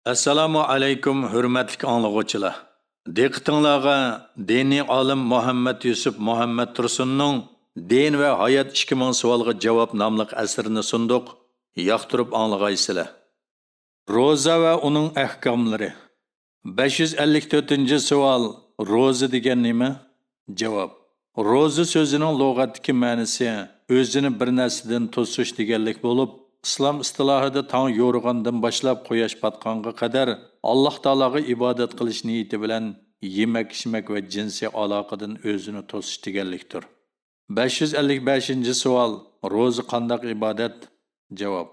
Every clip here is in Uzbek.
Assalomu alaykum hurmatli anglag'uvchilar. Diqqatingizga diniy olim Muhammad Yusuf Muhammad Tursunning Din va hayot 2000 savolga javob nomli asrini sunduq. Yoqtirib anglag'aysizlar. Roza va uning ahkomlari. 554-savol. Roza degan nima? Javob. Roza so'zining lug'atdagi ma'nosi o'zini bir narsadan to'sish deganlik bo'lib, İslam istilohida tong yo'rg'andan boshlab quyosh patqonga qadar Alloh taologa ibodat qilish niyati bilan yemak-ichmak va jinsiy aloqadan o'zini to'sish deganlikdir. 555-savol. Roza qanday ibodat? Javob.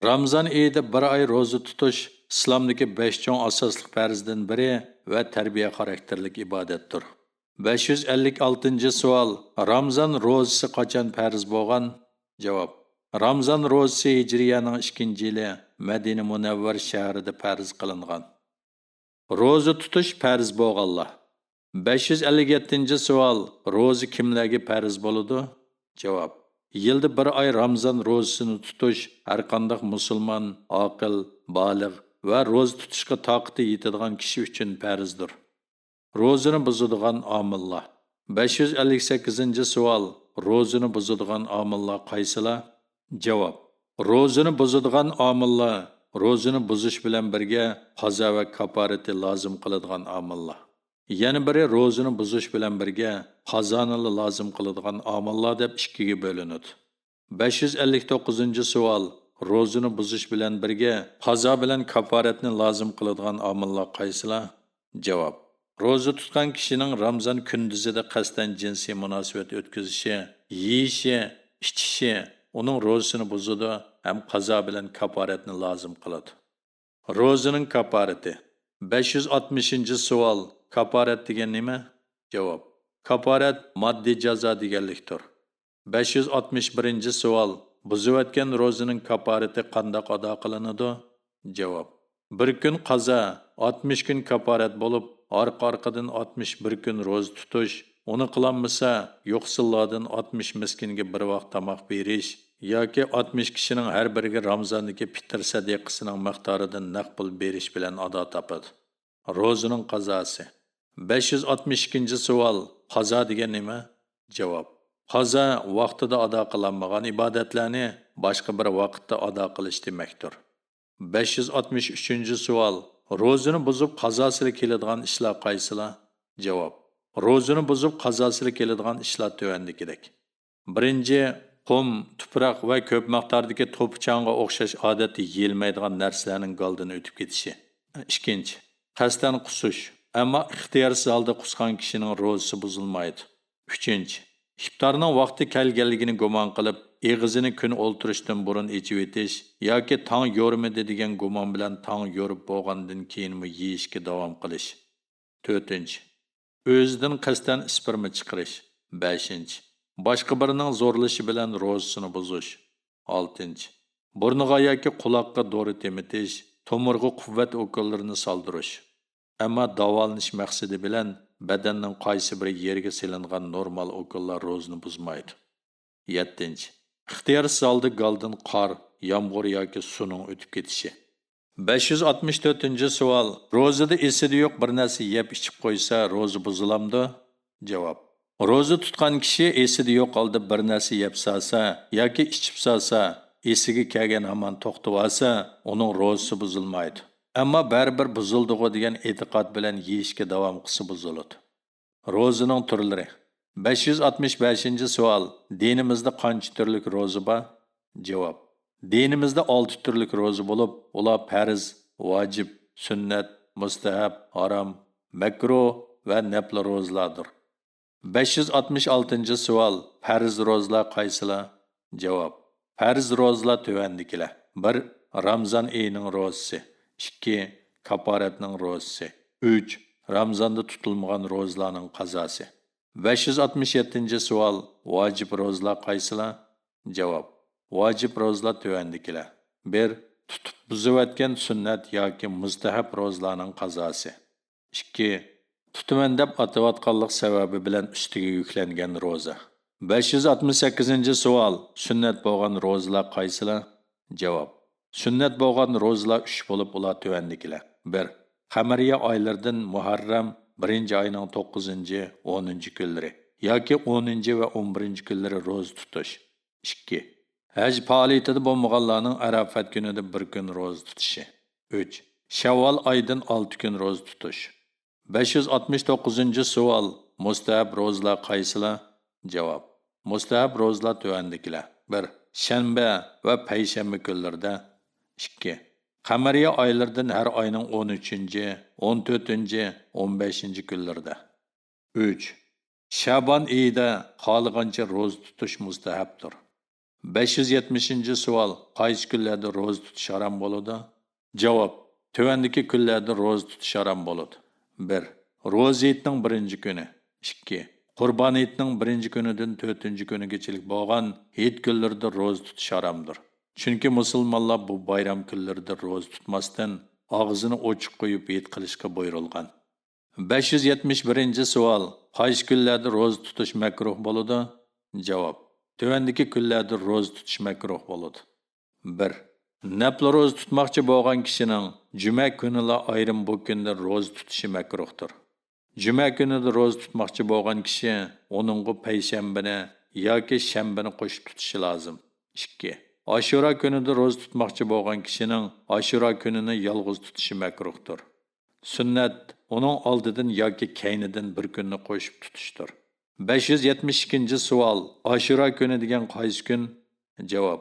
Ramzon oyida bir oy roza tutish islomdagi 5 cho'ng asosli farzdan biri va tarbiya xarakterlik ibodatdir. 556-savol. Ramzon rozasi qachon farz bo'lgan? Javob. Ramzon rozasi Hijriyaning 2-yili Madina Munavvar shahrida farz qilingan. Roza tutish farz bo'lganlar. 557-savol. Roza kimlarga farz bo'ladi? Javob. Yilda bir oy Ramzon rozasini tutish har qanday musulmon, aql, baligh va roza tutishga toqati yetadigan kishi uchun farzdir. Rozani buzadigan omillar. 558-savol. Rozani buzadigan omillar qaysilar? Javob. Rozani buzadigan omillar rozani buzish bilan birga qazo va kafarati lozim qiladigan omillar. Yana biri rozani buzish bilan birga qazoni lozim qiladigan omillar deb ikkiga bo'linadi. 559-savol. Rozani buzish bilan birga qazo bilan kafaratni lozim qiladigan omillar qaysilar? Javob. Roza tutgan kishining Ramzon kunduzida qasdan jinsiy munosabat o'tkazishi, yeyishi, ichishi uning rozasini buzadi ham qazo bilan kafaratni lozim qiladi. Rozaning kafarati. 560-savol. Kafarat degan nima? Javob. Kafarat moddiy jazo deganlikdir. 561-savol. Buzayotgan rozaning kafarati qanday ado qilinadi? Javob. Bir kun qazo, 60 kun kafarat bo'lib, orqa-orqadan 61 kun roza tutish, uni qilinmasa, yo'qsillardan 60 miskinga bir vaqt tomoq berish yoki 60 kishining har biriga Ramzondagi fitr sadiqasining miqdoridan naqd pul berish bilan ado topadi. Rozaning qazosi. 562-savol. Qazo degan nima? Javob. Qazo vaqtida ado qilinmagan ibodatlarni boshqa bir vaqtda ado qilish demakdir. 563-savol. Rozani buzib qazosiga keladigan ishlar qaysilar? Javob. Rozani buzib qazosiga keladigan ishlar tuvandagidek. Birinchi, qum, tuproq va ko'p miqdordagi to'pichonga o'xshash odatiy yeyilmaydigan narsalarning goldini o'tib ketishi. Ikkinchi, qasddan qusish, ammo ixtiyorsiz holda qusgan kishining rozasi buzilmaydi. Uchinchi, iftorning vaqti kelganligini gumon qilib, eg'izini kun o'ltirishdan burun ichib etish yoki tong yo'rimidi degan gumon bilan tong yo'rib bo'lgandan keyinmi yeyishga davom qilish. To'rtinchi, o'zidan qasddan isparma chiqarish. Beshinchi, boshqa birining zo'rlashi bilan rozasini buzish. Oltinchi, burniga yoki quloqqa dori temitish, tomirga quvvat o'kollarini soldirish. Ammo davolanish maqsadi bilan badanning qaysi bir yeriga silingan normal o'kollar rozasini buzmaydi. Yettinchi, ixtiyorsiz holda goldan qor, yomg'ir yoki suvning o'tib ketishi. 564-savol. Rozada esida yo'q bir narsa yeb ichib qo'ysa, roza buzilamdi? Javob. Roza tutgan kishi esida yo'q holda bir narsa yeb solsa yoki ichib solsa, esiga kelgan hamon to'xtab olsa, uning rozasi buzilmaydi. Ammo baribir buzildi degan e'tiqod bilan yeyishga davom qilsa buziladi. Rozaning turlari. 565-savol. Dinimizda qancha turlik roza bor? Javob. Dinimizda 6 turlik roza bo'lib, ular farz, vojib, sunnat, mustahab, harom, makruh va nafl rozalardir. 566-savol. Farz rozalar qaysilar? Javob. Farz rozalar tuvandikilar. 1. Ramzon oyining rozasi. 2. Kafaratning rozasi. 3. Ramzonda tutilmagan rozalarning qazosi. 567-savol. Vojib rozalar qaysilar? Javob. Vojib rozalar tuvandikilar. 1. Tutib buzayotgan sunnat yoki mustahab rozalarning qazosi. 2. Tutaman deb atayotganlik sababi bilan ustiga yuklangan roza. 568-savol. Sunnat bo'lgan rozalar qaysilar? Javob. Sunnat bo'lgan rozalar 3 bo'lib, ular tuvandikilar. 1. Qamariya oylardan Muharram 1-oyning 9-10 kunlari yoki 10 va 11 kunlari ro'za tutish. 2. Haj faoliyatida bo'lmaganlarning Arafat kunida bir kun ro'za tutishi. 3. Shavvol oyidan 6 kun ro'za tutish. 569-savol. Mustahab ro'zalar qaysilar? Javob. Mustahab ro'zalar tuvandikilar. 1. Shanba va payshanba kunlarida. 2. Qamariya oylardan har oyning 13, 14, 15 kunlarida. 3. Şaban oyida xohlagancha ro'za tutish mustahabdir. 570-savol. Qaysi kunlarda ro'za tutish harom bo'ladi? Javob. Tuvandagi kunlarda ro'za tutish harom bo'ladi. 1. Ro'za itning 1-kuni. 2. Qurbon itning 1-kunidan 4-kunigacha bo'lgan it kunlarida ro'za tutish haromdir. Chunki musulmonlar bu bayram kunlarida ro'za tutmasdan og'zini ochiq qo'yib it qilishga buyurilgan. 571-savol. Qaysi kunlarda ro'za tutish makruh bo'ladi? Javob. Tuvandagi kunlarda ro'za tutish makruh bo'ladi. 1. Nafl ro'za tutmoqchi bo'lgan kishining juma kunida ayrim bu kunda ro'za tutishi makruhdir. Juma kunida ro'za tutmoqchi bo'lgan kishi onunga payshanbani yoki shanbani qo'shib tutishi lozim. 2. Ashura kunida ro'za tutmoqchi bo'lgan kishining Ashura kunini yolg'iz tutishi makruhdir. Sunnat uning oldidan yoki keynidan bir kunni qo'shib tutishdir. 572-savol. Ashura kuni degan qaysi kun? Javob.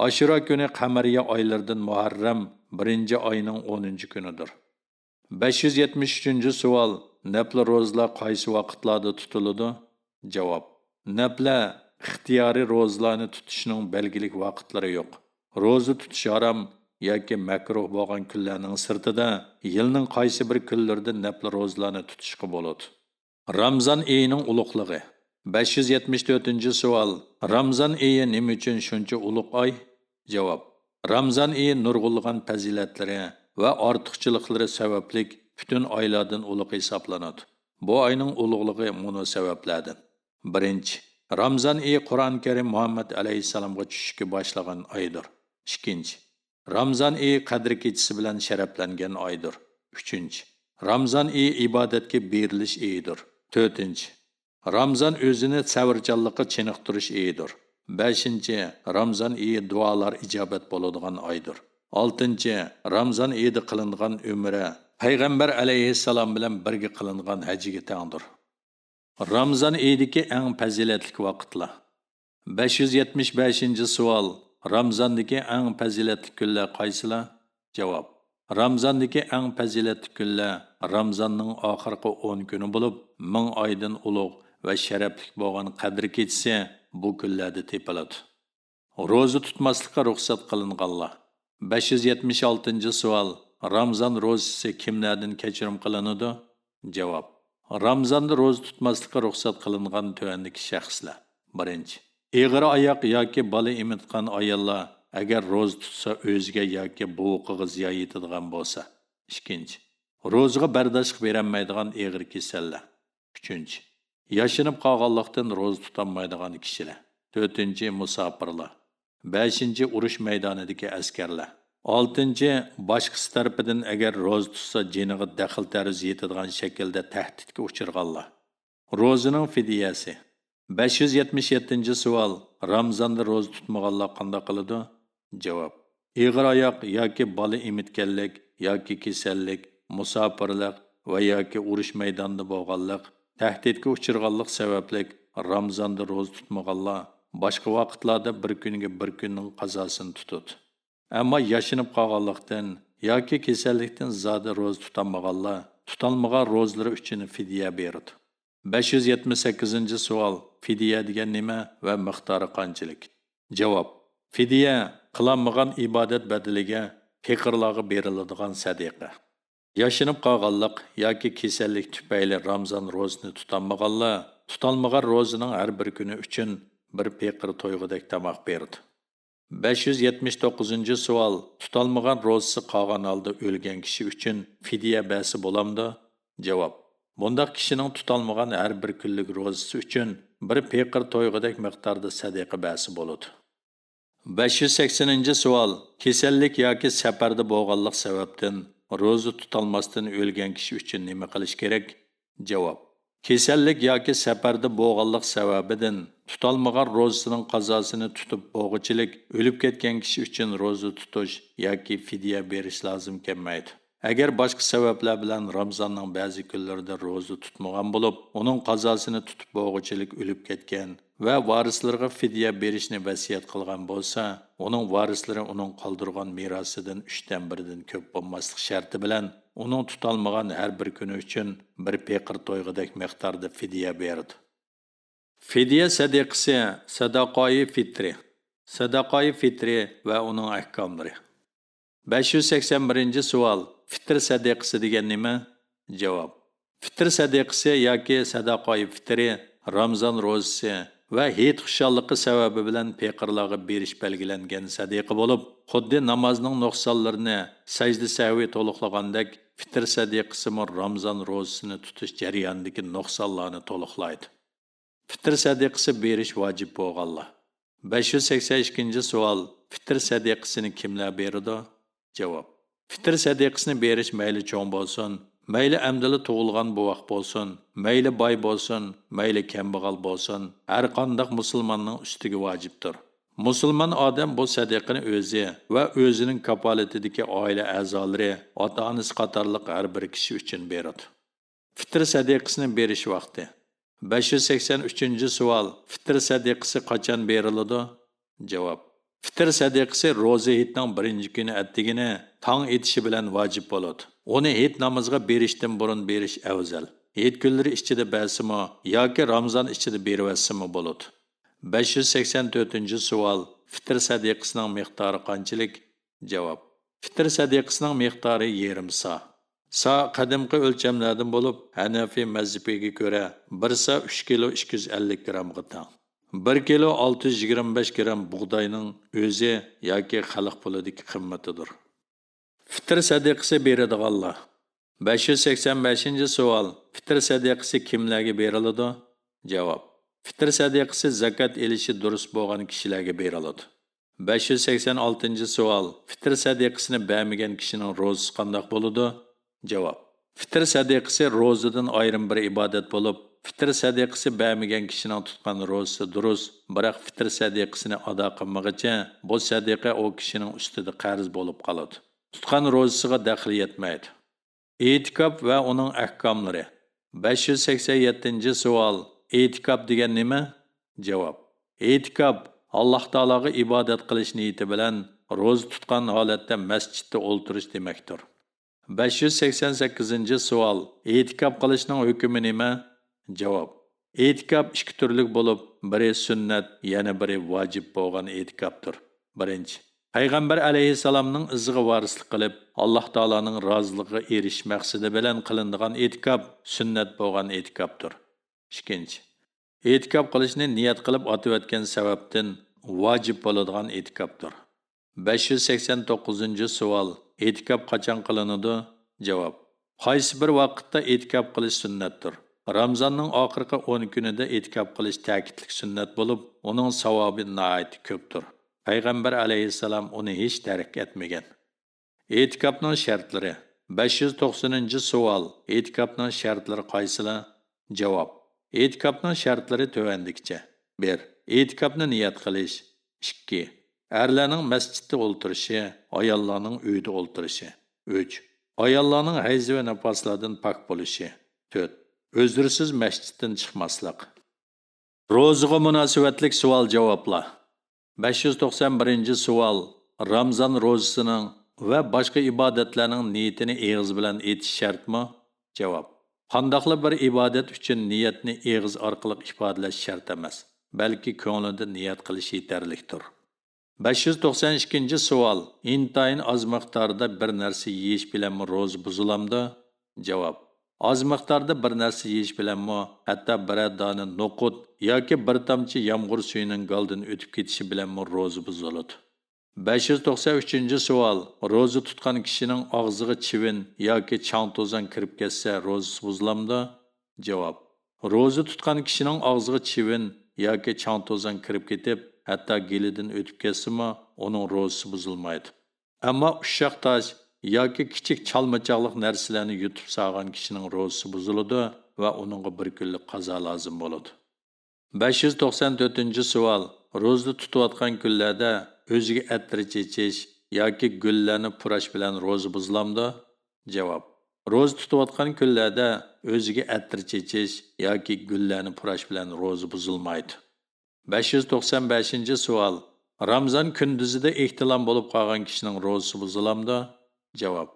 Ashura kuni qamariya oylardan Muharram 1-oyning 10-kunidir. 573-savol. Nafl ro'zalar qaysi vaqtlarda tutiladi? Javob. Nafla ixtiyoriy ro'zalarni tutishning belgilik vaqtlari yo'q. Ro'za tutish harom yoki makruh bo'lgan kunlarning sirtida yilning qaysi bir kunlarida nafl ro'zalarni tutishga bo'ladi. Ramzan oyining ulug'ligi. 574-savol. Ramzan oyi nima uchun shuncha ulug' oy? Javob. Ramzan oyi nurg'ulg'an fazilatlari va ortiqchiliklari sababli butun oylardan ulug' hisoblanadi. Bu oyning ulug'ligi buni sabablardan. 1. Ramzan oyi Qur'oni Karim Muhammad alayhisalomga tushishga boshlagan oydir. 2. Ramzan oyi qadr kechasi bilan sharaflangan oydir. 3. Ramzan oyi ibodatga berilish oyidir. 4. Ramzan o'zini savrchanlikqa chiniqtirish oyidir. 5. Ramzan oyi duolar ijobat bo'ladigan oydir. 6. Ramzan oyida qilingan umra Payg'ambar alayhissalom bilan birga qilingan hajiga tengdir. Ramzan oyidagi eng fazilatli vaqtlar. 575-savol. Ramzandagi eng fazilatli kunlar qaysilar? Javob. Ramzandagi eng fazilatli kunlar Ramzanning oxirgi 10 kuni bo'lib, 1000 oydan ulug' va sharafli bo'lgan qadr kechasi bu kunlarda tepiladi. Ro'za tutmaslikka ruxsat qilinganlar. 576-savol. Ramzan ro'zasi kimlardan kechirim qilinadi? Javob. Ramzanda ro'za tutmaslikka ruxsat qilingan tuvandagi shaxslar. 1. Eg'ir oyoq yoki bola emitgan ayollar agar ro'za tutsa o'ziga yoki buviqiga ziyon yetadigan bo'lsa. 2. Ro'zaga bardoshlik berolmaydigan eg'ir kasallar. 3. Yashinib qolganlikdan ro'za tutolmaydigan kishilar. 4. Musofirlar. 5. Urush maydonidagi askarlar. 6. Boshqasi tarafidan agar ro'za tutsa jiniga daxl tarz yetadigan shaklda tahdidga uchirganlar. Ro'zaning fidyasi. 577-savol. Ramzanda ro'za tutmaganlar qanday qiladi? Javob. Eg'ir oyoq yoki bola emitganlik yoki kasallik, musofirlik va yoki urush maydonida bo'lganlik, tahdidga uchirganlik sababli Ramzanda ro'za tutmaganlar boshqa vaqtlarda bir kunga bir kunning qazosini tutadi. Ammo yashinib qolganlikdan yoki kasallikdan zodi ro'za tutolmaganlar tutalmagan ro'zalari uchun fidya beradi. 578-savol. Fidya degan nima va miqdori qanchalik? Javob. Fidya qilinmagan ibodat badaliga faqirlarga beriladigan sadaqa. Yashinib qolganlik yoki kasallik tufayli Ramzan ro'zasini tutolmaganlar tutalmagan ro'zaning har bir kuni uchun bir faqir to'yg'idek tamoq berdi. 579-savol. Tutalmagan ro'zasi qolgan holda o'lgan kishi uchun fidya basi bo'lamdi? Javob. Bundaq kishining tutalmagan har bir kunlik ro'zasi uchun bir faqir to'yg'idek miqdorda sadaqa basi bo'ladi. 580-savol. Kasallik yoki safarda bo'lganlik sababdan roza tutolmasdan o'lgan kishi uchun nima qilish kerak? Javob. Kasallik yoki safarda bo'lganlik sababidan tutolmagan rozasining qazosini tutib bo'g'ichilik o'lib ketgan kishi uchun roza tutish yoki fidya berish lozim kelmaydi. Agar boshqa sabablar bilan Ramazonning ba'zi kunlarida roza tutmagan bo'lib, uning qazosini tutib bo'g'ichilik o'lib ketgan va varislariga fidya berishni vasiyat qilgan bo'lsa, uning varislari uning qoldirgan merosidan 3dan 1dan ko'p bo'lmaslik sharti bilan uning tutolmagan har bir kuni uchun bir peqir to'yg'idek miqdorda fidya berdi. Fidya sadaqasi, sadaqai fitri. Sadaqai fitri va uning ahkomlari. 581-savol. Fitr sadaqasi degan nima? Javob. Fitr sadaqasi yoki sadaqai fitri Ramazon rozasi va hit xushalliqi sababi bilan peqirlarga berish belgilangan sadaqa bo'lib, xuddi namozning nuqsonlarini sajda sahvi to'liqlagandek, fitr sadaqasi Ramazon rozasini tutish jarayonidagi nuqsonlarni to'liqlaydi. Fitr sadaqasi berish vojib bo'lganlar. 582-savol. Fitr sadaqasini kimlar beradi? Javob. Fitr sadaqasini berish mayli cho'ng bo'lsin, mayli amdili tug'ilgan buvoq bo'lsin, mayli boy bo'lsin, mayli kambag'al bo'lsin, har qanday musulmonning ustiga vojibdir. Musulmon odam bu sadaqani o'zi va o'zining kafolatidagi oila a'zolari, ota-onasi qatorliq har bir kishi uchun beradi. Fitr sadaqasini berish vaqti. 583-savol. Fitr sadaqasi qachon beriladi? Javob. Fitr sadaqasi roza hitning birinchi kuni atdigini tong etishi bilan vojib bo'ladi. Uni hit namozga berishdan burun berish afzal. Hit kunlari ichida bersimi yoki Ramazon ichida bervassimi bo'ladi. 584-savol. Fitr sadaqasining miqdori qanchalik? Javob. Fitr sadaqasining miqdori yarim sa. Sa qadimgi o'lchamlardan bo'lib, Hanafi mazhabiga ko'ra 1 sa 3 kilo 250 gramga teng. 1 kilo 625 gram bug'doyning o'zi yoki xalq pulidagi qimmatidir. Fitr sadaqasi beradiganlar. 585-savol. Fitr sadaqasi kimlarga beriladi? Javob. Fitr sadaqasi zakat elishi durust bo'lgan kishilarga beriladi. 586-savol. Fitr sadaqasini bermagan kishining rozasi qanday bo'ladi? Javob. Fitr sadaqasi rozadan ayrim bir ibodat bo'lib, fitr sadaqasi bermagan kishining tutgan rozasi durust, biroq fitr sadaqasini ado qilmaguncha bu sadaqa o kishining ustida qarz bo'lib qoladi. Tutgan rozasiga daxli yetmaydi. E'tikof va uning ahkomlari. 587-savol. E'tikof degan nima? Javob. E'tikof Alloh taologa ibodat qilish niyati bilan roza tutgan holatda masjidda o'ltirish demakdir. 588-savol. E'tikof qilishning hukmi nima? Javob. E'tikof ikki turlik bo'lib, biri sunnat, yana biri vojib bo'lgan e'tikofdir. Birinchi, Payg'ambar alayhissalomning iziga varislik qilib, Alloh taolaning roziligiga erish maqsadi bilan qilinadigan e'tikof sunnat bo'lgan e'tikofdir. Ikkinchi, e'tikof qilishni niyat qilib otib o'tgan sababdan vojib bo'ladigan e'tikofdir. 589-savol. E'tikof qachon qilinadi? Javob. Qaysi bir vaqtda e'tikof qilish sunnatdir. Ramazonning oxirgi 10 kunida e'tikof qilish ta'kidlik sunnat bo'lib, uning savobi nihoyat ko'pdir. Payg'ambar alayhissalom uni hech tark etmagan. E'tikofning shartlari. 590-savol. E'tikofning shartlari qaysilar? Javob. E'tikofning shartlari tövəndikçe. 1. E'tikofni niyat qilish. 2. Erlarning masjidda o'ltirishi, ayollarning uyda o'ltirishi. 3. Ayollarning hayz va nafaslardan pok bo'lishi. 4. O'zrisiz masjiddan chiqmaslik. Ro'zaga munosabatlik savol-javoblar. 591-savol. Ramazon ro'zasining va boshqa ibodatlarning niyatini og'iz bilan aytish shartmi? Javob. Qandaqli bir ibodat uchun niyatni og'iz orqali ifodalash shart emas, balki ko'nglida niyat qilish yetarlidir. 592-savol. Intayin oz miqdorda bir narsa yeyish bilanmi ro'za buzilamdi? Javob. Oz miqdorda bir narsa yeyish bilanmi, hatto bir dona noqut yoki bir tomchi yomg'ir suyining goldan o'tib ketishi bilanmi ro'za buziladi. 593-savol. Ro'za tutgan kishining og'ziga chivin yoki chang to'zon kirib ketsa ro'zasi buzilamdi? Javob. Ro'za tutgan kishining og'ziga chivin yoki chang to'zon kirib ketib, hatto gelidan o'tib ketsimi, uning ro'zasi buzilmaydi. Ammo ushshaq tosh yoki kichik chalmachaqliq narsalarni yutib sağan kishining ro'zasi buziladi va uningga bir kunlik qazo lozim bo'ladi. 594-savol. Ro'za tutayotgan kunlarda o'ziga attir chechish yoki gullarni purash bilan ro'za buzilamdi? Javob. Ro'za tutayotgan kunlarda o'ziga attir chechish yoki gullarni purash bilan ro'za buzilmaydi. 595-savol. Ramzan kunduzida ehtilom bo'lib qolgan kishining ro'zasi buzilamdi? Javob.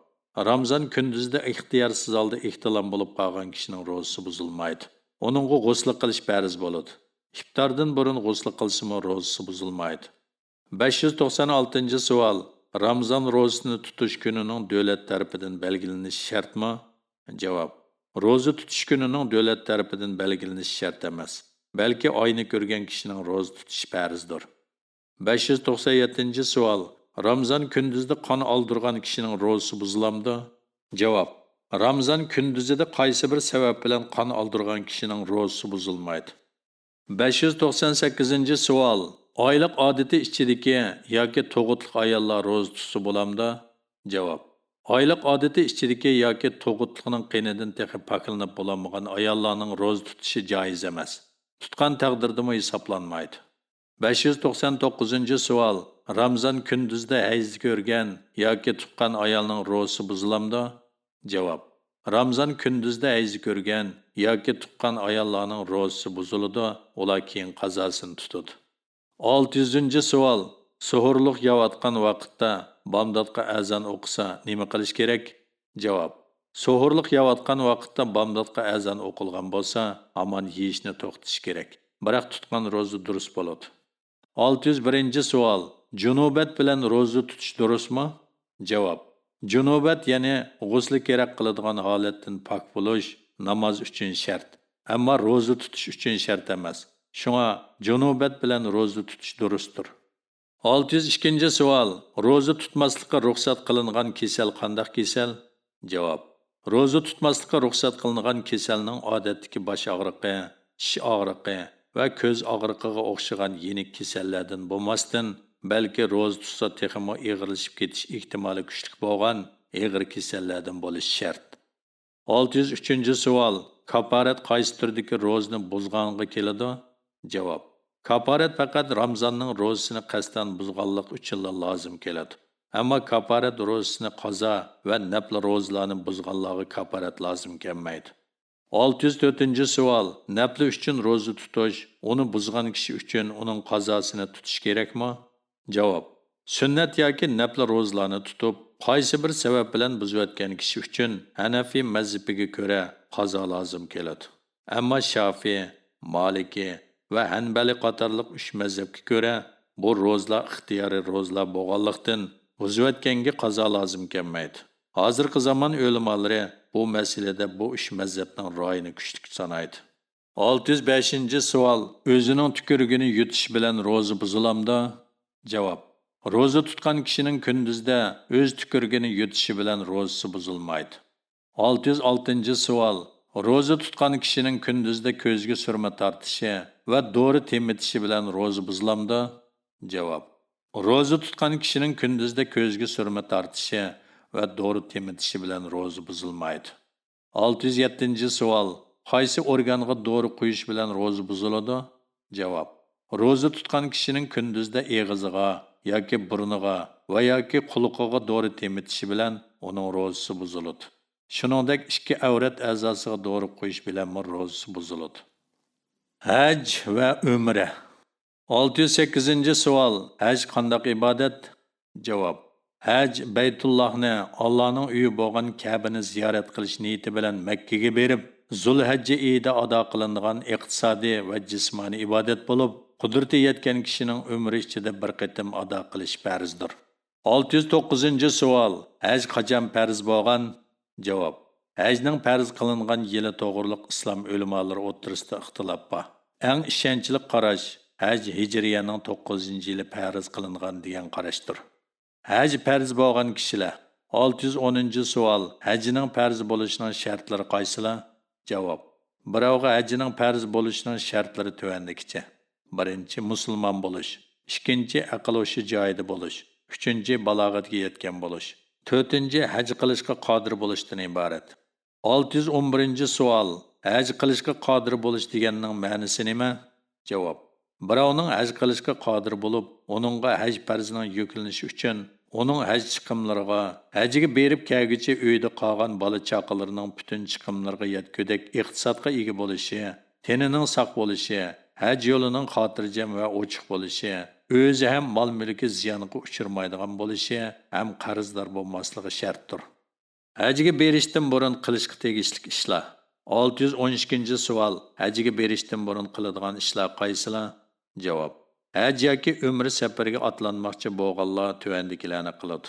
Ramzan kunduzida ixtiyorsiz holda ehtilom bo'lib qolgan kishining ro'zasi buzilmaydi. Uningga g'usl qilish farz bo'ladi. İftardan burun g'usl qilsa-mu ro'zasi buzilmaydi. 596-savol. Ramzan ro'zasini tutish kunining davlat tarafidan belgilanishi shartmi? Javob. Ro'za tutish kunining davlat tarafidan belgilanishi shart emas. Balki oyni ko'rgan kishining ro'za tutishi farzdir. 597-savol. Ramzan kunduzida qon oldirgan kishining ro'zasi buzilamdi? Javob. Ramzan kunduzida qaysi bir sabab bilan qon oldirgan kishining ro'zasi buzilmaydi. 598-savol. Oylik odati ichidagi yoki tug'utliq ayollar ro'za tutsa bo'lamdi? Javob. Oylik odati ichidagi yoki tug'utliqning qinidan texi poklanib bo'lmagan ayollarning ro'za tutishi joiz emas. Tutgan taqdirdami hisoblanmaydi. 599-savol. Ramzan kunduzda hayz ko'rgan yoki tuqqan ayolning ro'zasi buzilamdi? Javob. Ramzan kunduzda hayz ko'rgan yoki tuqqan ayollarning ro'zasi buziladi, ular keyin qazosini tutadi. 600-savol. Suhurliq yeyotgan vaqtda bomdodga azon o'qisa nima qilish kerak? Javob. Suhurliq yeyotgan vaqtda bomdodga azon o'qilgan bo'lsa, hamon yeyishni to'xtatish kerak. Biroq tutgan ro'za durust bo'ladi. 601-savol. Junubat bilan ro'za tutish durustmi? Javob. Junubat ya'ni g'usl kerak qiladigan holatdan pok bo'lish namoz uchun shart, ammo ro'za tutish uchun shart emas. Shunga junubat bilan ro'za tutish durustdir. 602-savol. Ro'za tutmaslikka ruxsat qilingan kasal qanday kasal? Javob. Ro'za tutmaslikka ruxsat qilingan kasalning odatdagi bosh og'riqi, tish og'riqi va ko'z og'riqiga o'xshagan yenik kasallardan bo'lmasdan, balki ro'za tutsa texmo ig'irlashib ketish ehtimoli kuchli bo'lgan ig'ir kasallardan bo'lishi shart. 603-savol. Kafarat qaysi turdagi ro'zani buzganga keladi? Javob. Kafarat faqat Ramzonning ro'zasini qasddan buzganlik uchun lozim keladi. Ammo kafarat ro'zasini qazo va nafl ro'zalarni buzganlarga kafarat lozim kelmaydi. 604-savol. Nafli uchun ro'za tutish, uni buzgan kishi uchun uning qazosini tutish kerakmi? Javob. Sunnat yoki nafl ro'zalarni tutib, qaysi bir sabab bilan buzayotgan kishi uchun Hanafi mazhabiga ko'ra qazo lozim keladi. Ammo Shafiy, Maliki va Hanbali qatorliq 3 mazhabga ko'ra bu ro'zalar ixtiyoriy ro'zalar bo'lganlikdan buzayotganga qazo lozim kelmaydi. Hozirgi zamon ulamolari bu masalada bu 3 mazhabning ra'yini kuchli sanaydi. 605-savol. O'zining tukurugini yutish bilan ro'za buzilamdi? Javob. Ro'za tutgan kishining kunduzda o'z tukurugini yutishi bilan ro'zasi buzilmaydi. 606-savol. Ro'za tutgan kishining kunduzda ko'zga surma tortishi va dori temitishi bilan ro'za buzilamdi? Javob. Ro'za tutgan kishining kunduzda ko'zga surma tortishi va dori temitishi bilan ro'za buzilmaydi. 607-savol. Qaysi organga dori qo'yish bilan ro'za buziladi? Javob. Ro'za tutgan kishining kunduzda og'ziga yoki burniga va yoki quloqiga dori temitishi bilan uning ro'zasi buziladi. Shuningdek, ikki avrat a'zosiga dori qo'yish bilan ro'zasi buziladi. Haj va umra. 608-savol. Haj qanday ibodat? Javob. Haj Baytullohni, Allohning uyi bo'lgan Ka'bani ziyorat qilish niyati bilan Makka ga berib, Zulhijja oyida ado qilinadigan iqtisodiy va jismoniy ibodat bo'lib, qudrati yetgan kishining umri ichida bir qatim ado qilish farzdir. 609-savol. Haj qachon farz bo'lgan? Javob. Hajning farz qilingan yili to'g'riliq islom ulamolari o'rtasida ixtilof bor. Eng ishonchli qarash Haj Hijriyaning 9-yili farz qilingan degan qarashdir. Haj farz bo'lgan kishilar. 610-savol. Hajning farz bo'lishining shartlari qaysilar? Javob. Birovga hajning farz bo'lishining shartlari tuvandikicha. 1. Musulmon bo'lish, 2. aql o'shi joyida bo'lish, 3. balog'atga yetgan bo'lish, To'rtinchi, haj qilishga qodir bo'lishdan iborat. 611 savol. Haj qilishga qodir bo'lish deganning ma'nosi nima? Javob. Birovning haj qilishga qodir bo'lib, uningga haj farzining yuklanishi uchun uning haj chiqimlariga, hajga berib kelguncha uyda qolgan bola chaqalarining butun chiqimlariga yetkudek iqtisodga ega bo'lishi, tenining sog' bo'lishi, haj yo'lining xotirjam va ochiq bo'lishi, o'zi ham mol mulki ziyonga uchirmaydigan bo'lishi, ham qarzdor bo'lmasligi shartdir. Hajga berishdan burun qilishga tegishli ishlar. 612 savol. Hajga berishdan burun qiladigan ishlar qaysilar? Javob. Haj yoki umra safariga otlanmoqchi bo'lganlar tuvandikilarni qiladi.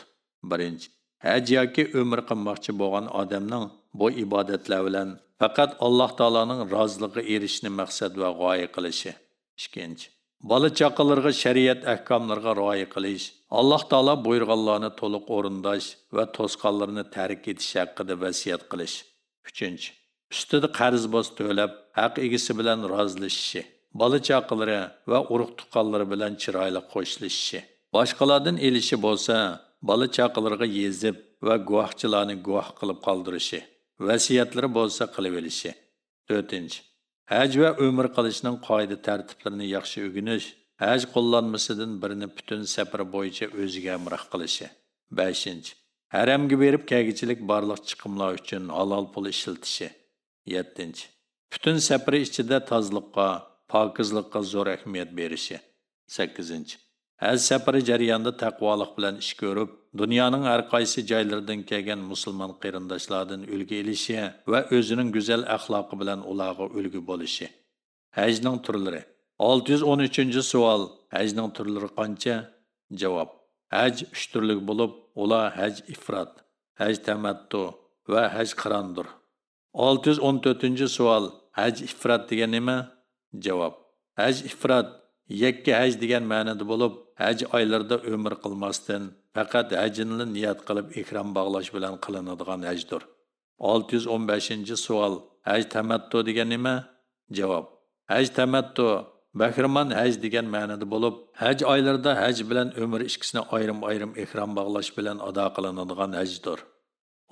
Birinchi, haj yoki umra qilmoqchi bo'lgan odamning bu ibodatlar bilan faqat Alloh taolaning roziligiga erishishni maqsad va g'oya qilishi. Ikkinchi, bola chaqalarga shariat ahkomlariga rioya qilish, Alloh taolo buyurganlarni to'liq o'rindash va to'sqanlarni tark etish haqida vasiyat qilish. Uchinchi, ustida qarz bos to'lab, haq egasi bilan rozilashishi, bola chaqalari va urug' tuqqanlari bilan chiroyli qo'shilishi. Boshqalardan elishi bo'lsa, bola chaqalarga yezib va guvohchilarni guvoh qilib qoldirishi, vasiyatlari bo'lsa qilib olishi. 4. Haj va umr qilishning qoida tartiblarini yaxshi o'rganish, haj qo'llanmasidan birini butun safar bo'yicha o'ziga amroh qilishi. 5. Haramga berib kelgichilik barliq chiqimlar uchun halol pul ishlatilishi. 7. Butun safar ichida tozlikqa, pokizlikqa zo'r ahamiyat berishi. 8. Haj safari jarayonida taqvolik bilan ish ko'rib, dunyoning har qaysi joylaridan kelgan musulmon qarindoshlardan ulgu elishi va o'zining go'zal axloqi bilan ularga ulgu bo'lishi. Hajning turlari. 613-savol. Hajning turlari qancha? Javob. Haj 3 turlik bo'lib, ular haj ifrot, haj tamattu va haj qirondir. 614-savol. Haj ifrot degan nima? Javob. Haj ifrot yakka haj degan ma'noda bo'lib, haj oylarida umr qilmasdan faqat hajni niyat qilib ikrom bog'lash bilan qilinadigan hajdir. 615-savol. Haj tamattu degan nima? Javob. Haj tamattu bahramon haj degan ma'noda bo'lib, haj oylarida haj bilan umr ikkisini ayrim-ayrim ikrom bog'lash bilan ado qilinadigan hajdir.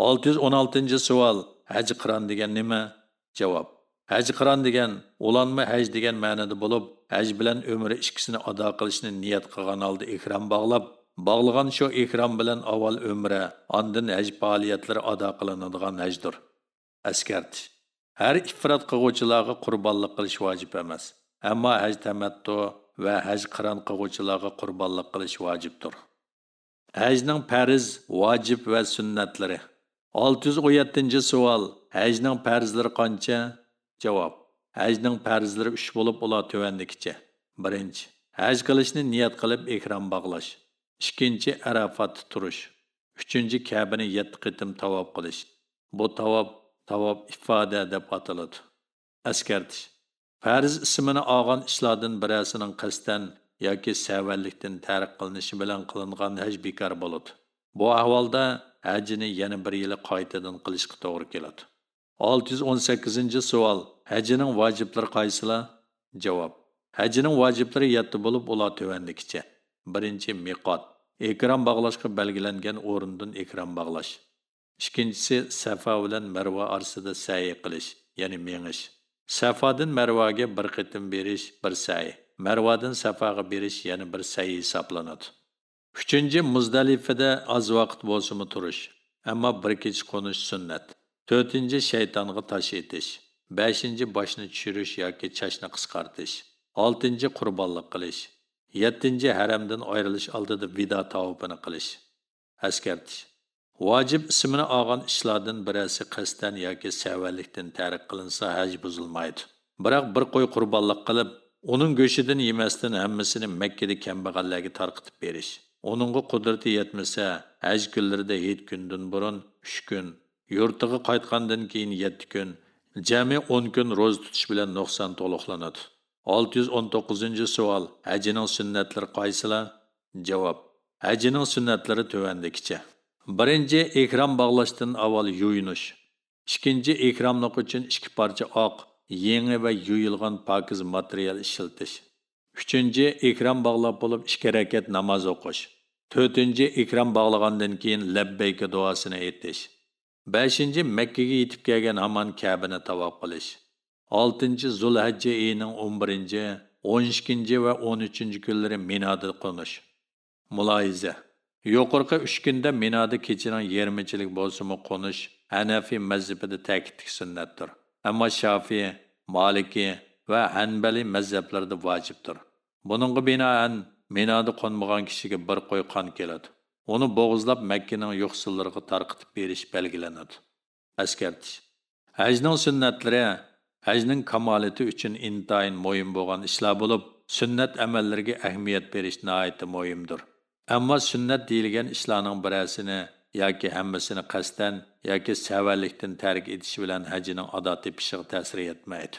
616-savol. Haj qiron degan nima? Javob. Haj qiron degan ulanma haj degan ma'noda bo'lib, haj bilan umr ikkisini ado qilishni niyat qilgan holda ikrom bog'lagan shu ikrom bilan avval umra, ondan haj faoliyatlari ado qilinadigan hajdir. Askartish. Har ifrat qiluvchilarga qurbonlik qilish vojib emas. Ammo haj tamattu va haj qiron qiluvchilarga qurbonlik qilish vojibdir. Hajning farz, vojib va sunnatlari. 617-savol. Hajning farzlari qancha? Javob. Hajning farzlari 3 bo'lib, ular tuvandikicha. 1. Haj qilishni niyat qilib ikrom bog'lash. 2. Arafatda turish. 3. Ka'bani 7 qitim tavob qilish. Bu tavob ifoda deb ataladi. Askartish. Farz ismini olgan ishlardan birasining qasddan yoki savallikdan tark qilinishi bilan qilingan haj bekor bo'ladi. Bu ahvolda hajini yana bir yil qaytadan qilishga to'g'ri keladi. 618-savol. Hajining vojiblari qaysilar? Javob. Hajining vojiblari 7 bo'lib, ular tuvandikicha. 1. Miqot. Ikrom bog'lashga belgilangan o'rindan ikrom bog'lash. 2. Safa bilan Marva orasida sa'i qilish, ya'ni mengish. Safadan Marvaga bir qitim berish, bir sa'i. Marvadan Safaga berish, yana bir sa'i hisoblanadi. 3. Muzdalifada az vaqt bo'lsa-mu turish, ammo bir kecha qo'nish sunnat. 4. Shaytonga tosh etish. 5. Boshni tushirish yoki chashni qisqartish. 6. Qurbonlik qilish. 7. Haramdan ayrilish oldida vido tavofini qilish. Askartish. Vojib ismini olgan ishlardan birasi qasddan yoki savallikdan tark qilinsa haj buzilmaydi. Biroq bir qo'y qurbonlik qilib, uning go'shidan yemasdan hammasini Makkada kambag'allarga tarqitib berish. Uningga qudrati yetmasa, haj kunlarida 7 kundan burun 3 kun, yurtiga qaytgandan keyin 7 kun, jami 10 kun ro'za tutish bilan nuqson to'liqlanadi. 619-savol. Hajining sunnatlari qaysilar? Javob. Hajining sunnatlari tuvandikicha. 1. Ikrom bog'lashdan avval yuyinish. 2. Ikromlik uchun 2 parcha oq, yangi va yuyilgan pokiz material ishlatilish. 3. Ikrom bog'lab bo'lib 2 rakat namoz o'qish. 4. ikram bağlagandan keyin labbayka duosini aytish. 5. Makkaga yetib kelgan hamon Ka'bani tavof qilish. 6. Zulhijja oyining 11, 12 va 13 kunlari Minoda qo'nish. Muloyiza. Yuqorqi 3 kunda Minoda kechining 20chilik bo'lsa-mu qo'nish Hanafiy mazhabida ta'kidlik sunnatdir. Ammo Shafiy, Maliki va Hanbali mazhablarida vojibdir. Buningga binoan Minoda qo'nmagan kishiga bir qo'y qon keladi. Onu bo'g'izlab Makkaning yo'qsillarga tarqitib berish belgilanadi. Askartish. Hajning sunnatlari hajning kamolati uchun intayin muhim bo'lgan ishlar bo'lib, sunnat amallariga ahamiyat berish nihoyatda muhimdir. Ammo sunnat deyilgan ishlarning birasini yoki hammasini qasdan yoki savallikdan tark etish bilan hajning ado tepishiga ta'sir etmaydi.